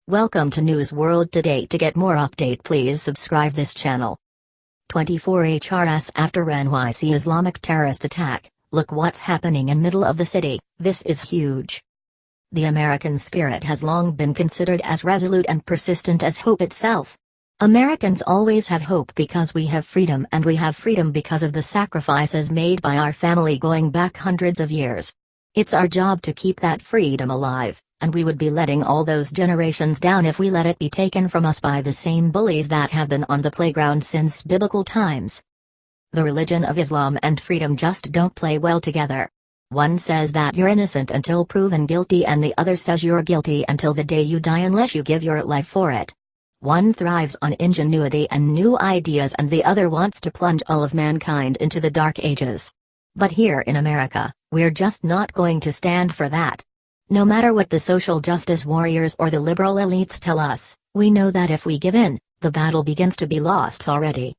Welcome to News World Today. To get more update, please subscribe this channel. 24 HRS after NYC Islamic terrorist attack. Look what's happening in middle of the city. This is huge. The American spirit has long been considered as resolute and persistent as hope itself. Americans always have hope because we have freedom, and we have freedom because of the sacrifices made by our family going back hundreds of years. It's our job to keep that freedom alive, and we would be letting all those generations down if we let it be taken from us by the same bullies that have been on the playground since biblical times. The religion of Islam and freedom just don't play well together. One says that you're innocent until proven guilty, and the other says you're guilty until the day you die unless you give your life for it. One thrives on ingenuity and new ideas, and the other wants to plunge all of mankind into the dark ages. But here in America, we're just not going to stand for that. No matter what the social justice warriors or the liberal elites tell us, we know that if we give in, the battle begins to be lost already.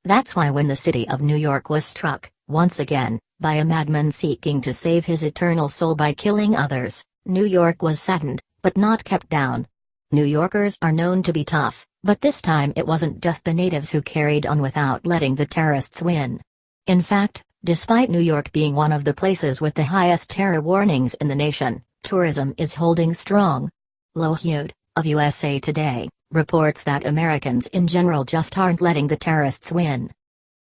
That's why when the city of New York was struck, once again, by a madman seeking to save his eternal soul by killing others, New York was saddened, but not kept down. New Yorkers are known to be tough, but this time it wasn't just the natives who carried on without letting the terrorists win. In fact, despite New York being one of the places with the highest terror warnings in the nation, tourism is holding strong. Lohud, of USA Today, reports that Americans in general just aren't letting the terrorists win.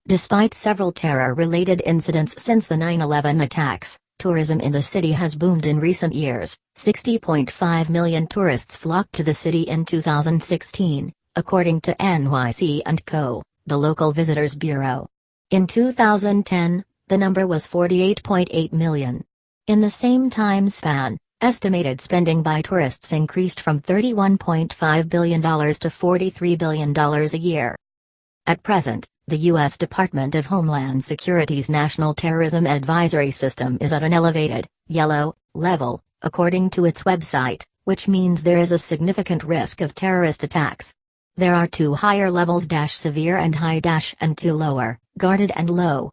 Despite several terror-related incidents since the 9/11 attacks, tourism in the city has boomed in recent years. 60.5 million tourists flocked to the city in 2016, according to NYC & Co., the local visitors bureau. In 2010, the number was 48.8 million. In the same time span, estimated spending by tourists increased from $31.5 billion to $43 billion a year. At present, the U.S. Department of Homeland Security's National Terrorism Advisory System is at an elevated, yellow, level, according to its website, which means there is a significant risk of terrorist attacks. There are 2 higher levels: severe and high, and 2 lower, guarded and low.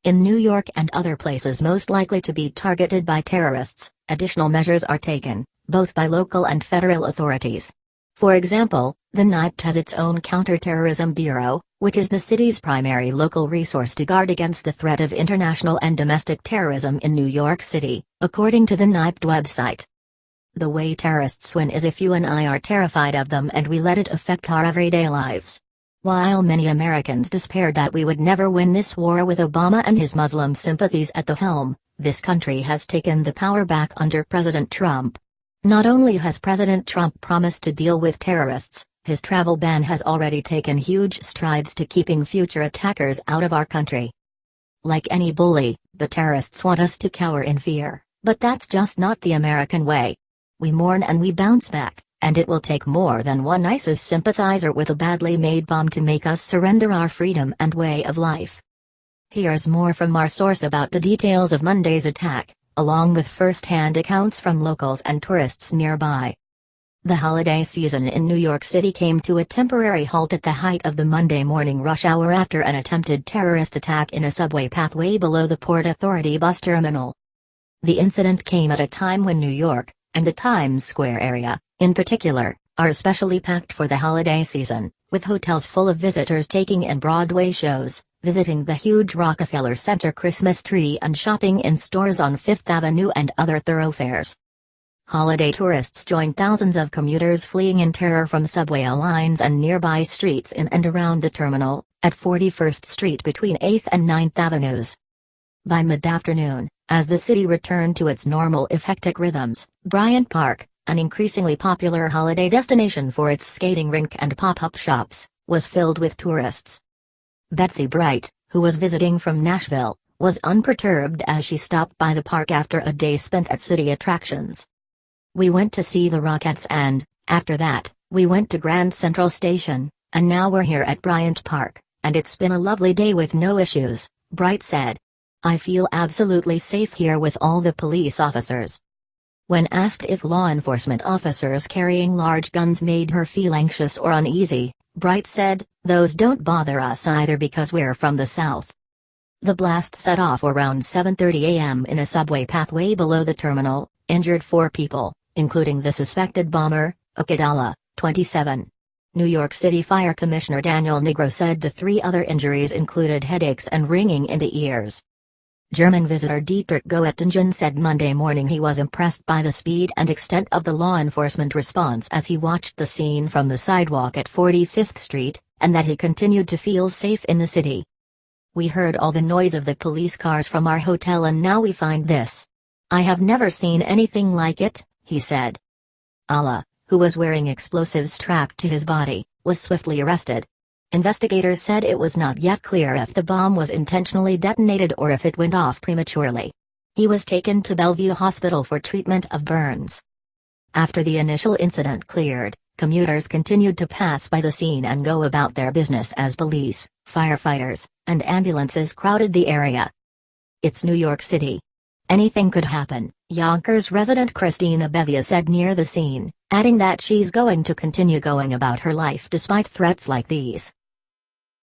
In New York and other places most likely to be targeted by terrorists, additional measures are taken, both by local and federal authorities. For example, the NYC has its own counterterrorism bureau, which is the city's primary local resource to guard against the threat of international and domestic terrorism in New York City, according to the NYC website. The way terrorists win is if you and I are terrified of them and we let it affect our everyday lives. While many Americans despaired that we would never win this war with Obama and his Muslim sympathies at the helm, this country has taken the power back under President Trump. Not only has President Trump promised to deal with terrorists, his travel ban has already taken huge strides to keeping future attackers out of our country. Like any bully, the terrorists want us to cower in fear, but that's just not the American way. We mourn and we bounce back, and it will take more than one ISIS sympathizer with a badly made bomb to make us surrender our freedom and way of life. Here's more from our source about the details of Monday's attack, along with first-hand accounts from locals and tourists nearby. The holiday season in New York City came to a temporary halt at the height of the Monday morning rush hour after an attempted terrorist attack in a subway pathway below the Port Authority bus terminal. The incident came at a time when New York, and the Times Square area, in particular, are especially packed for the holiday season, with hotels full of visitors taking in Broadway shows, visiting the huge Rockefeller Center Christmas tree, and shopping in stores on Fifth Avenue and other thoroughfares. Holiday tourists joined thousands of commuters fleeing in terror from subway lines and nearby streets in and around the terminal, at 41st Street between 8th and 9th Avenues. By mid-afternoon, as the city returned to its normal hectic rhythms, Bryant Park, an increasingly popular holiday destination for its skating rink and pop-up shops, was filled with tourists. Betsy Bright, who was visiting from Nashville, was unperturbed as she stopped by the park after a day spent at city attractions. "We went to see the Rockettes and, after that, we went to Grand Central Station, and now we're here at Bryant Park, and it's been a lovely day with no issues," Bright said. "I feel absolutely safe here with all the police officers." When asked if law enforcement officers carrying large guns made her feel anxious or uneasy, Bright said, "Those don't bother us either because we're from the South." The blast set off around 7:30 a.m. in a subway pathway below the terminal, injured 4 people, including the suspected bomber, Okadala, 27. New York City Fire Commissioner Daniel Negro said the 3 other injuries included headaches and ringing in the ears. German visitor Dietrich Goettingen said Monday morning he was impressed by the speed and extent of the law enforcement response as he watched the scene from the sidewalk at 45th Street, and that he continued to feel safe in the city. "We heard all the noise of the police cars from our hotel and now we find this. I have never seen anything like it," he said. Allah, who was wearing explosives strapped to his body, was swiftly arrested. Investigators said it was not yet clear if the bomb was intentionally detonated or if it went off prematurely. He was taken to Bellevue Hospital for treatment of burns. After the initial incident cleared, commuters continued to pass by the scene and go about their business as police, firefighters, and ambulances crowded the area. It's New York City. Anything could happen, Yonkers resident Christina Bethia said near the scene, adding that she's going to continue going about her life despite threats like these.